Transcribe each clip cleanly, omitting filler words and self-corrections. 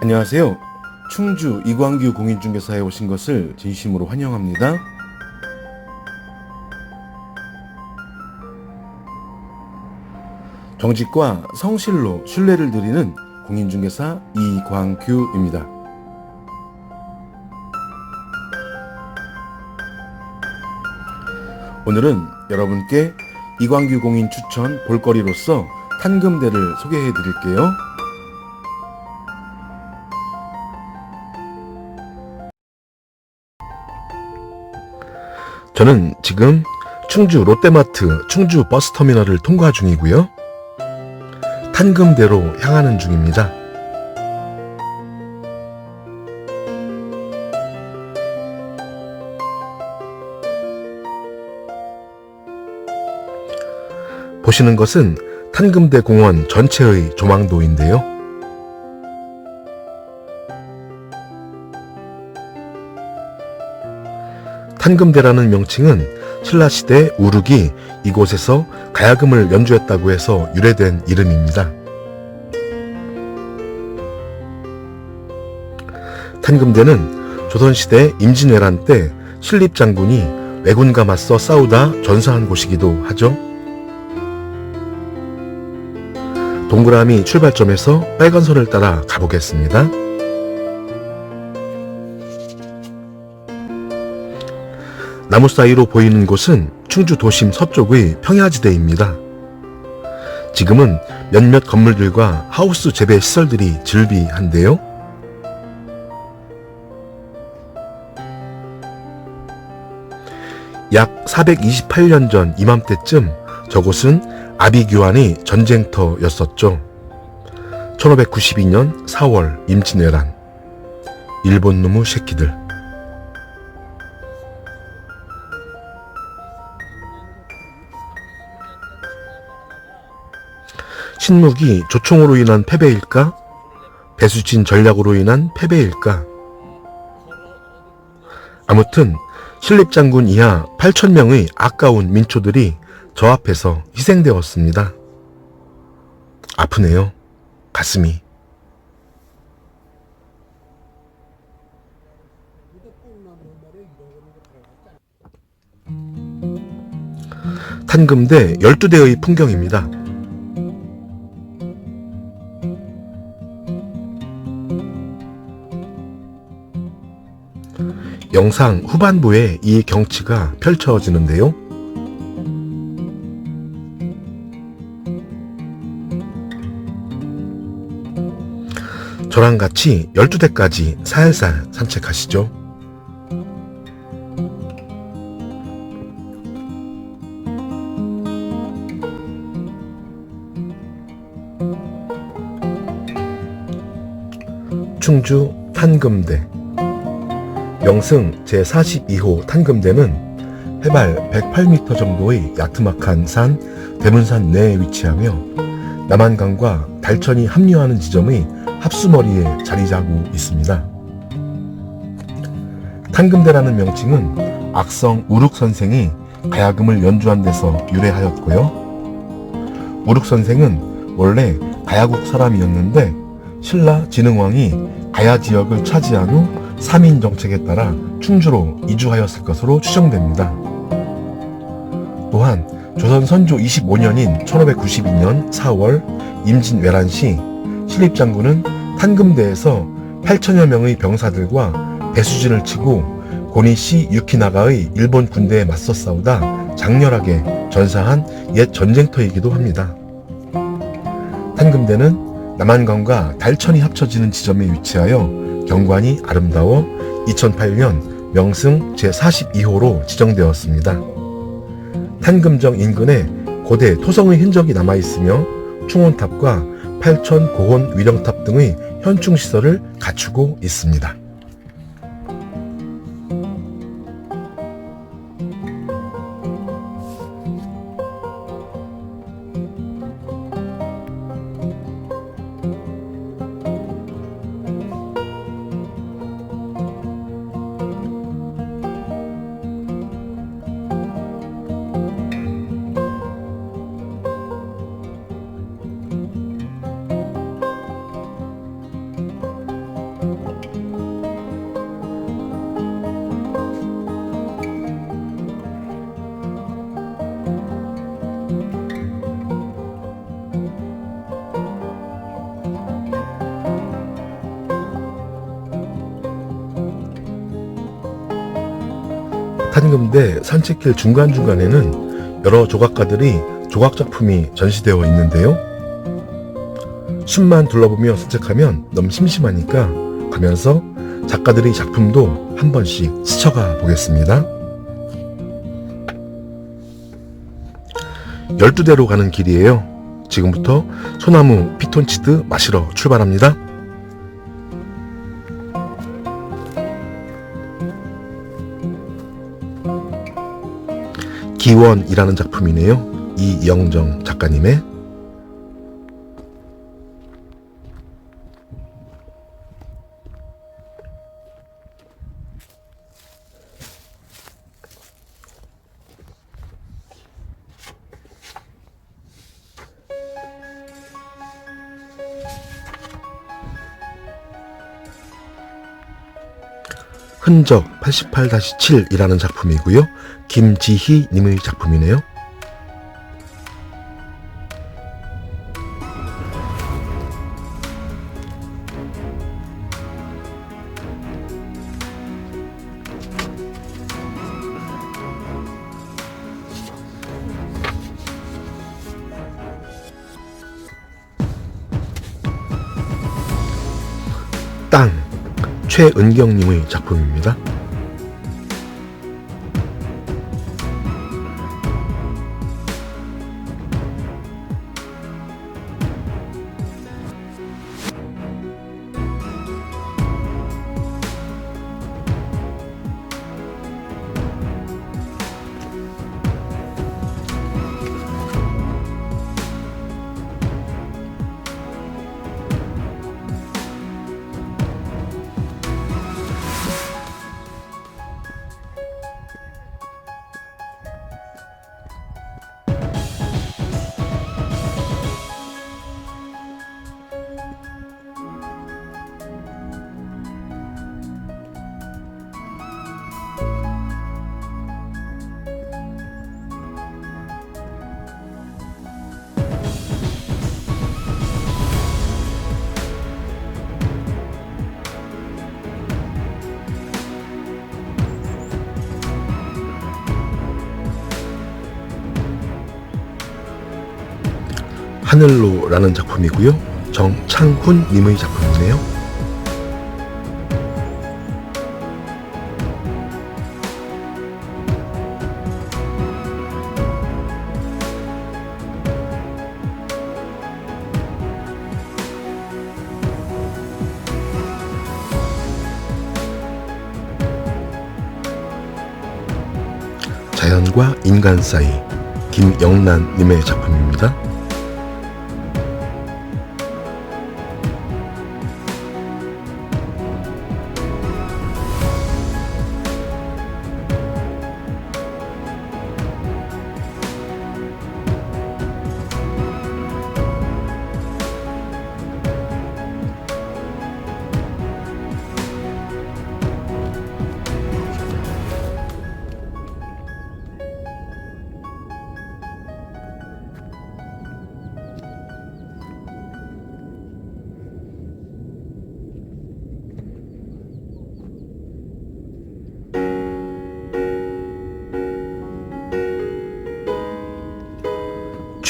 안녕하세요. 충주 이광규 공인중개사에 오신 것을 진심으로 환영합니다. 정직과 성실로 신뢰를 드리는 공인중개사 이광규입니다. 오늘은 여러분께 이광규 공인 추천 볼거리로서 탄금대를 소개해 드릴게요. 저는 지금 충주 롯데마트 충주 버스터미널을 통과 중이고요. 탄금대로 향하는 중입니다. 보시는 것은 탄금대 공원 전체의 조망도인데요. 탄금대라는 명칭은 신라시대 우륵이 이곳에서 가야금을 연주했다고 해서 유래된 이름입니다. 탄금대는 조선시대 임진왜란 때 신립장군이 왜군과 맞서 싸우다 전사한 곳이기도 하죠. 동그라미 출발점에서 빨간 선을 따라 가보겠습니다. 나무 사이로 보이는 곳은 충주 도심 서쪽의 평야지대입니다. 지금은 몇몇 건물들과 하우스 재배 시설들이 즐비한데요. 약 428년 전 이맘때쯤 저곳은 아비규환의 전쟁터였었죠. 1592년 4월 임진왜란. 일본 놈의 새끼들. 신무기 조총으로 인한 패배일까? 배수진 전략으로 인한 패배일까? 아무튼 신립장군 이하 8,000명의 아까운 민초들이 저 앞에서 희생되었습니다. 아프네요. 가슴이. 탄금대 12대의 풍경입니다. 영상 후반부에 이 경치가 펼쳐지는데요. 저랑 같이 12대까지 살살 산책하시죠. 충주 탄금대. 명승 제42호 탄금대는 해발 108m 정도의 야트막한 산 대문산 내에 위치하며 남한강과 달천이 합류하는 지점의 합수머리에 자리잡고 있습니다. 탄금대라는 명칭은 악성 우륵 선생이 가야금을 연주한 데서 유래하였고요. 우륵 선생은 원래 가야국 사람이었는데 신라 진흥왕이 가야 지역을 차지한 후 3인 정책에 따라 충주로 이주하였을 것으로 추정됩니다. 또한 조선 선조 25년인 1592년 4월 임진왜란 시 신립장군은 탄금대에서 8,000여 명의 병사들과 배수진을 치고 고니시 유키나가의 일본 군대에 맞서 싸우다 장렬하게 전사한 옛 전쟁터이기도 합니다. 탄금대는 남한강과 달천이 합쳐지는 지점에 위치하여 경관이 아름다워 2008년 명승 제42호로 지정되었습니다. 탄금정 인근에 고대 토성의 흔적이 남아있으며 충원탑과 8천 고혼 위령탑 등의 현충시설을 갖추고 있습니다. 탄금대 산책길 중간중간에는 여러 조각가들이 조각작품이 전시되어 있는데요. 숲만 둘러보며 산책하면 너무 심심하니까 가면서 작가들의 작품도 한 번씩 스쳐가 보겠습니다. 12대로 가는 길이에요. 지금부터 소나무 피톤치드 마시러 출발합니다. 기원이라는 작품이네요. 이영정 작가님의. 흔적 88-7이라는 작품이고요. 김지희 님의 작품이네요. 땅, 최은경님의 작품입니다. 하늘로라는 작품이고요. 정창훈 님의 작품이네요. 자연과 인간 사이, 김영란 님의 작품입니다.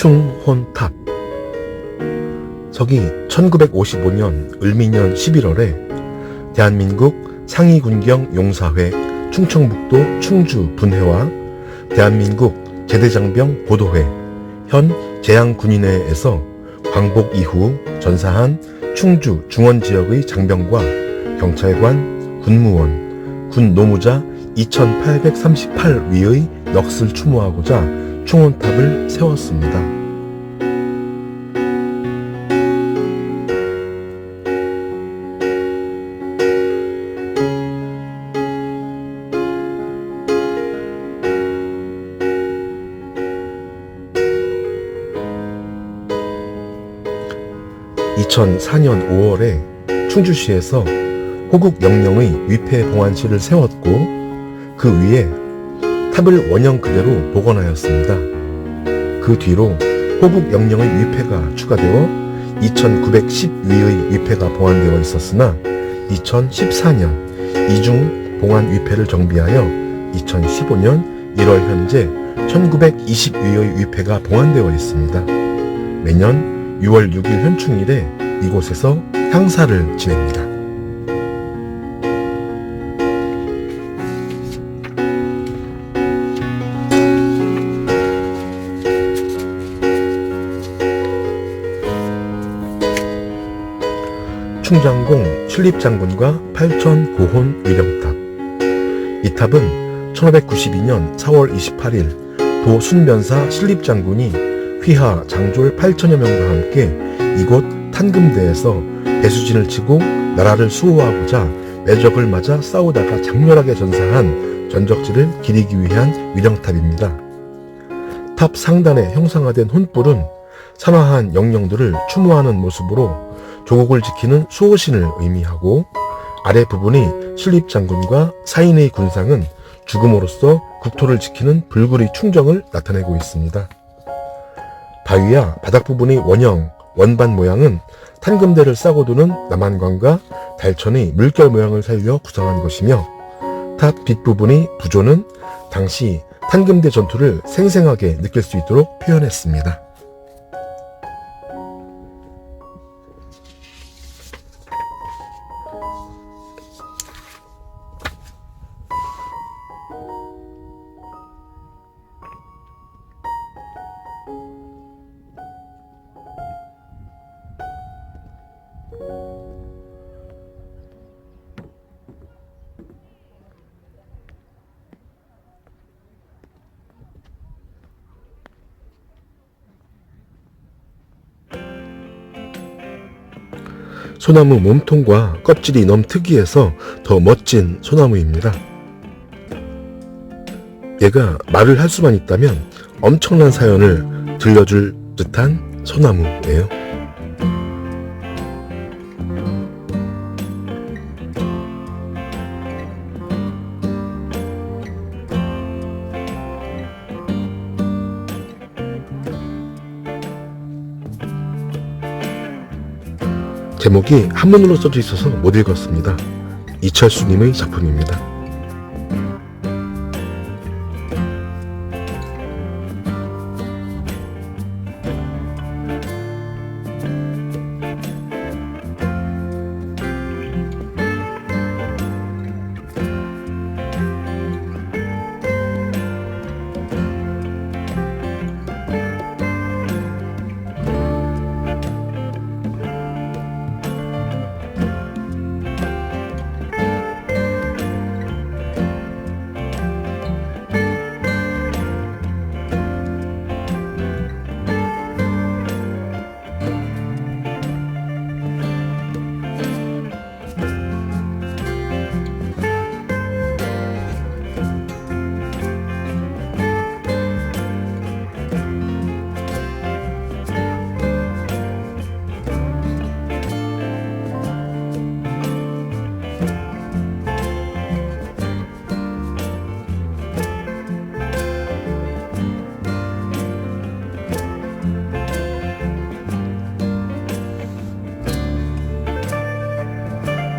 충혼탑. 서기 1955년 을미년 11월에 대한민국 상위군경 용사회 충청북도 충주 분회와 대한민국 제대장병 보도회 현 제양군인회에서 광복 이후 전사한 충주 중원지역의 장병과 경찰관, 군무원, 군노무자 2838위의 넋을 추모하고자 충혼탑을 세웠습니다. (2004년 5월에) 충주시에서 호국영령의 위패봉안실을 세웠고 그 위에 탑을 원형 그대로 복원하였습니다. 그 뒤로 호국영령의 위패가 추가되어 2910위의 위패가 보완되어 있었으나 2014년 이중 봉안 위패를 정비하여 2015년 1월 현재 1922의 위패가 봉안되어 있습니다. 매년 6월 6일 현충일에 이곳에서 향사를 지냅니다. 충장공 신립장군과 팔천 고혼 위령탑. 이 탑은 1592년 4월 28일 도 순변사 신립장군이 휘하 장졸 8천여 명과 함께 이곳 탄금대에서 배수진을 치고 나라를 수호하고자 매적을 맞아 싸우다가 장렬하게 전사한 전적지를 기리기 위한 위령탑입니다. 탑 상단에 형상화된 혼불은 산화한 영령들을 추모하는 모습으로 조국을 지키는 수호신을 의미하고, 아래 부분이 신립장군과 사인의 군상은 죽음으로써 국토를 지키는 불굴의 충정을 나타내고 있습니다. 바위와 바닥 부분의 원형, 원반 모양은 탄금대를 싸고 도는 남한관과 달천의 물결 모양을 살려 구성한 것이며, 탑 뒷부분의 부조는 당시 탄금대 전투를 생생하게 느낄 수 있도록 표현했습니다. 소나무 몸통과 껍질이 너무 특이해서 더 멋진 소나무입니다. 얘가 말을 할 수만 있다면 엄청난 사연을 들려줄 듯한 소나무예요. 제목이 한문으로 써져 있어서 못 읽었습니다. 이철수님의 작품입니다.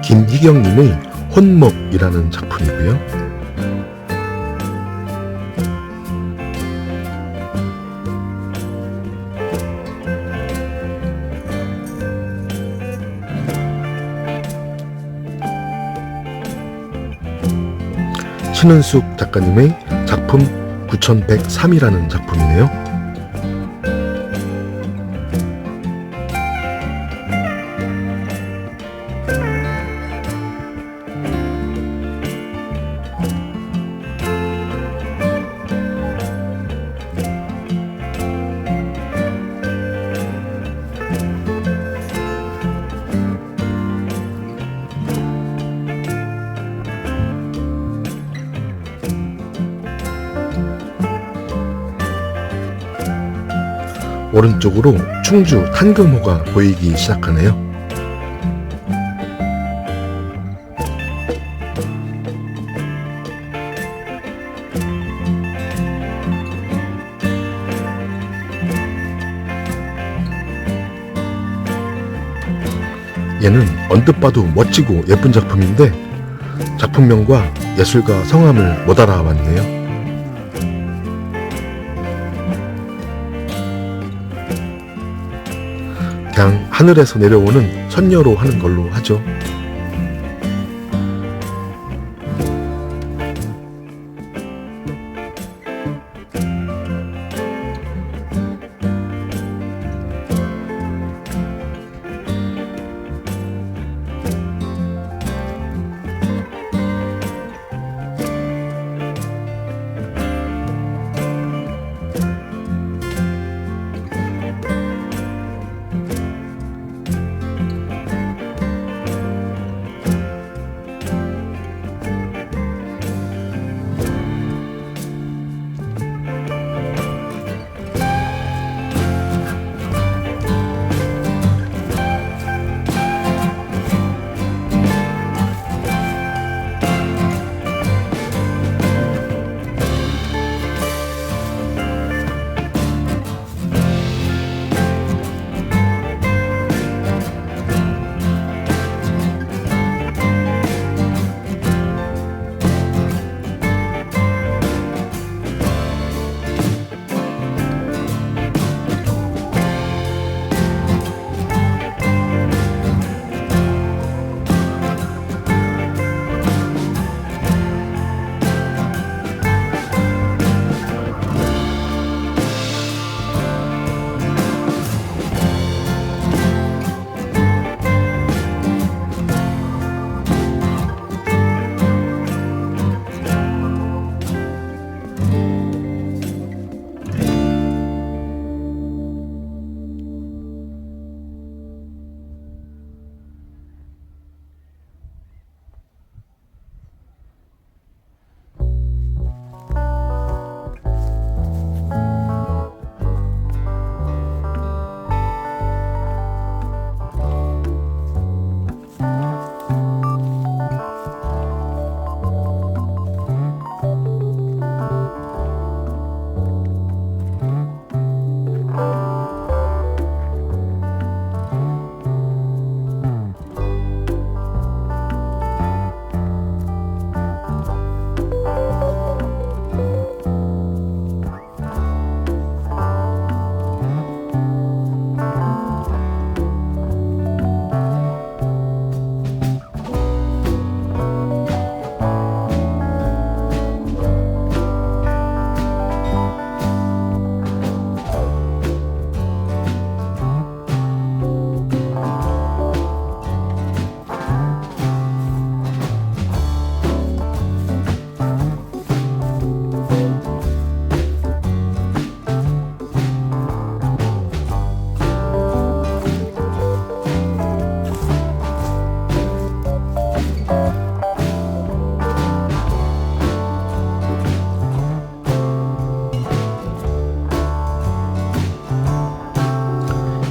김희경님의 혼목이라는 작품이고요. 신은숙 작가님의 작품 9103이라는 작품이네요. 오른쪽으로 충주 탄금호가 보이기 시작하네요. 얘는 언뜻 봐도 멋지고 예쁜 작품인데 작품명과 예술가 성함을 못 알아왔네요. 그냥 하늘에서 내려오는 선녀로 하는 걸로 하죠.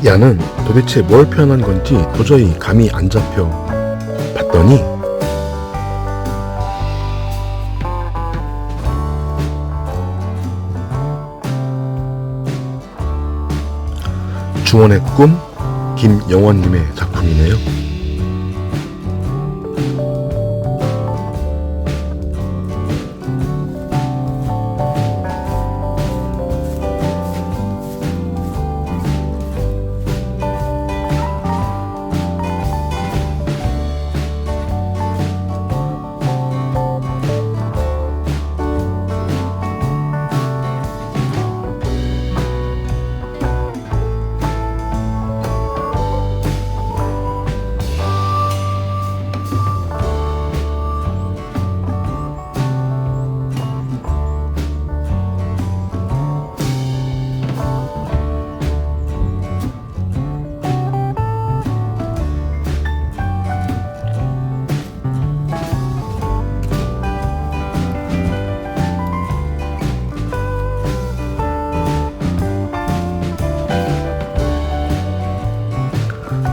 야는 도대체 뭘 표현한 건지 도저히 감이 안 잡혀 봤더니 중원의 꿈 김영원님의 작품이네요.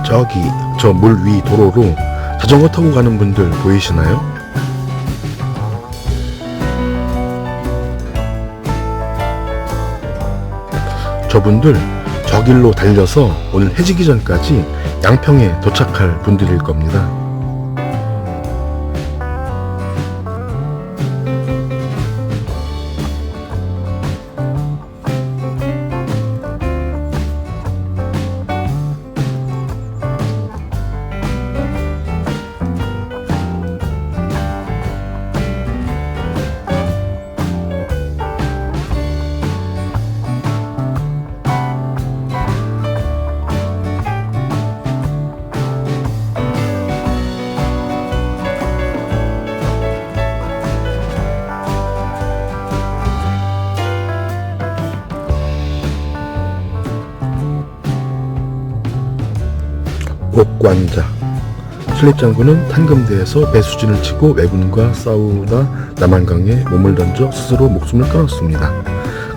저기 저 물 위 도로로 자전거 타고 가는 분들 보이시나요? 저분들 저 길로 달려서 오늘 해지기 전까지 양평에 도착할 분들일 겁니다. 옥관자. 신립장군은 탄금대에서 배수진을 치고 왜군과 싸우다 남한강에 몸을 던져 스스로 목숨을 끊었습니다.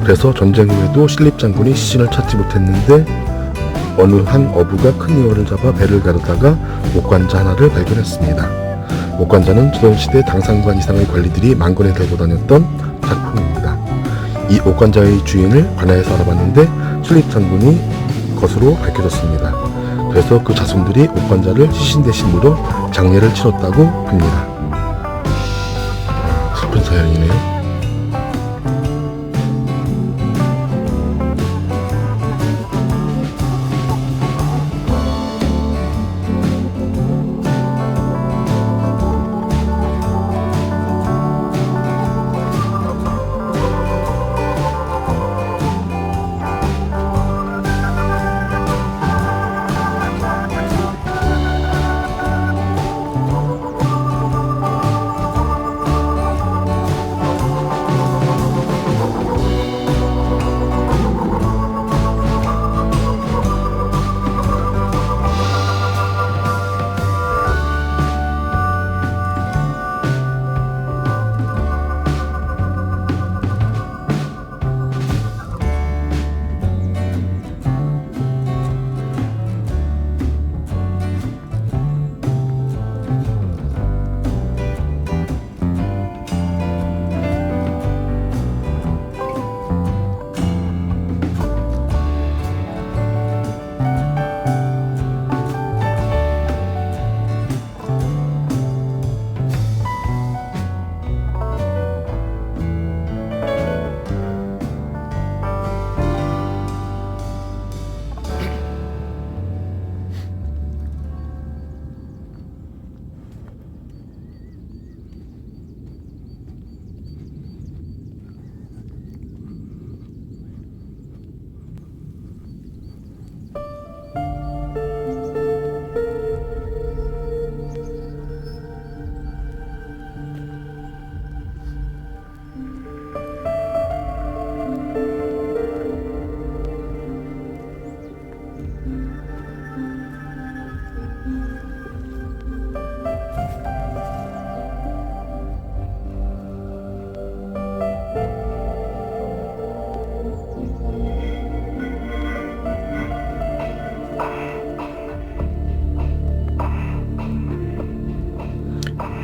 그래서 전쟁 후에도 신립장군이 시신을 찾지 못했는데 어느 한 어부가 큰 이어를 잡아 배를 가르다가 옥관자 하나를 발견했습니다. 옥관자는 조선시대 당상관 이상의 관리들이 만권에 들고 다녔던 작품입니다. 이 옥관자의 주인을 관하에서 알아봤는데 신립장군이 것으로 밝혀졌습니다. 그래서 그 자손들이 옥관자를 시신 대신 물어 장례를 치렀다고 합니다. 슬픈 사연이네요.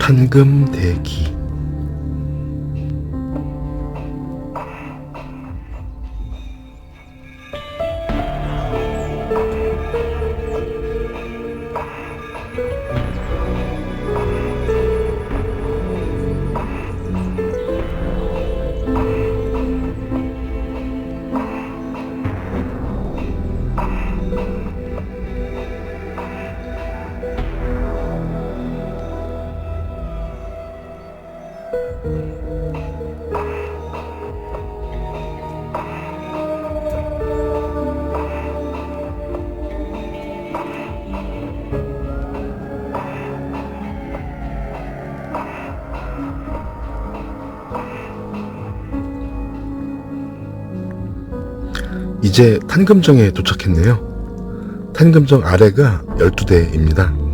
탄금대기. 이제 탄금정에 도착했네요. 탄금정 아래가 12대입니다.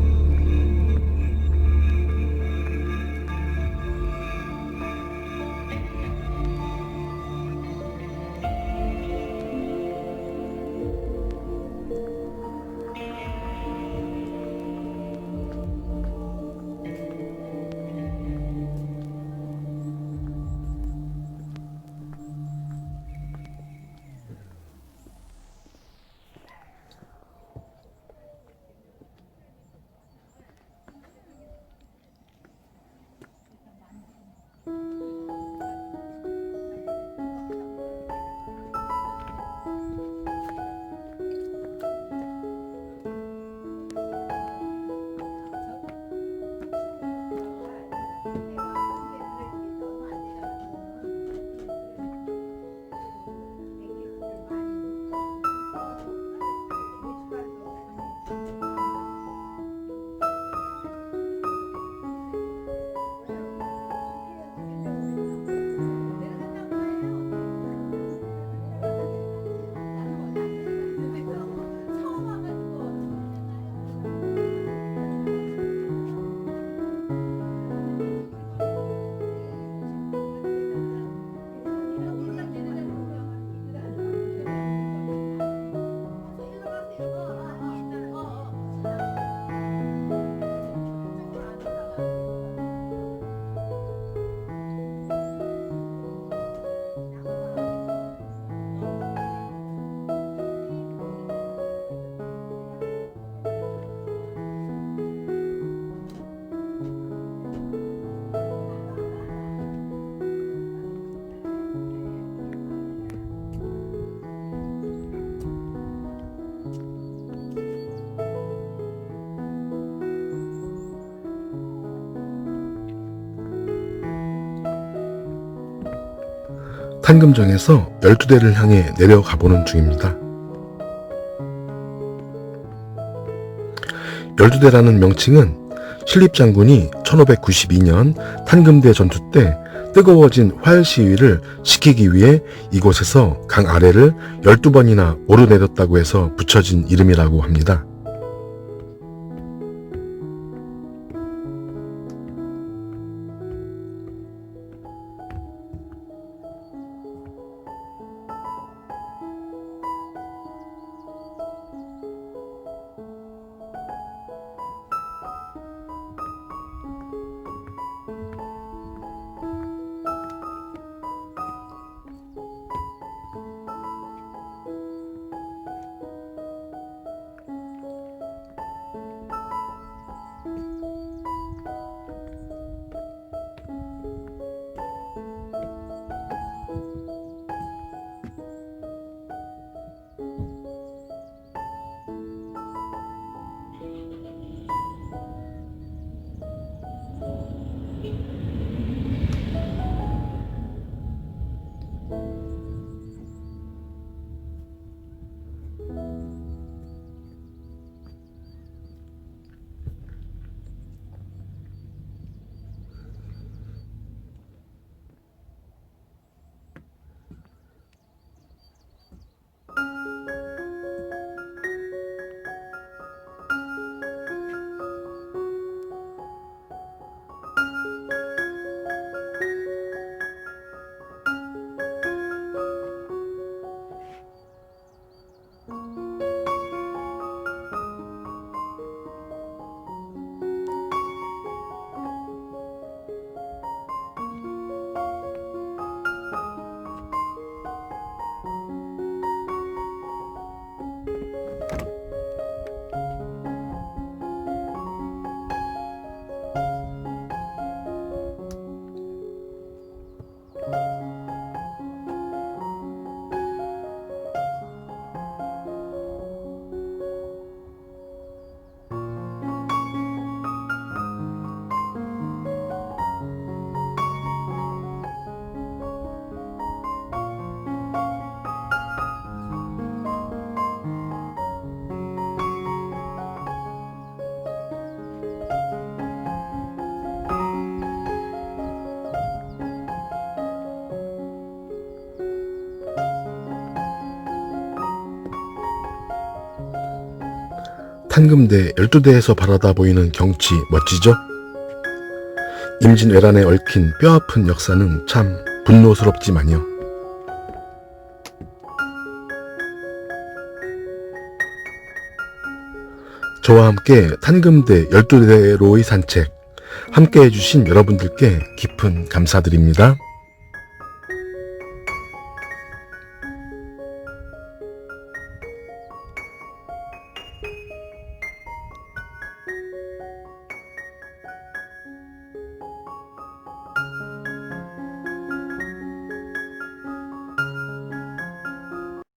탄금정에서 12대를 향해 내려가 보는 중입니다. 12대라는 명칭은 신립장군이 1592년 탄금대 전투 때 뜨거워진 활 시위를 식히기 위해 이곳에서 강 아래를 12번이나 오르내렸다고 해서 붙여진 이름이라고 합니다. 탄금대 12대에서 바라다 보이는 경치 멋지죠? 임진왜란에 얽힌 뼈아픈 역사는 참 분노스럽지만요. 저와 함께 탄금대 12대로의 산책 함께 해주신 여러분들께 깊은 감사드립니다.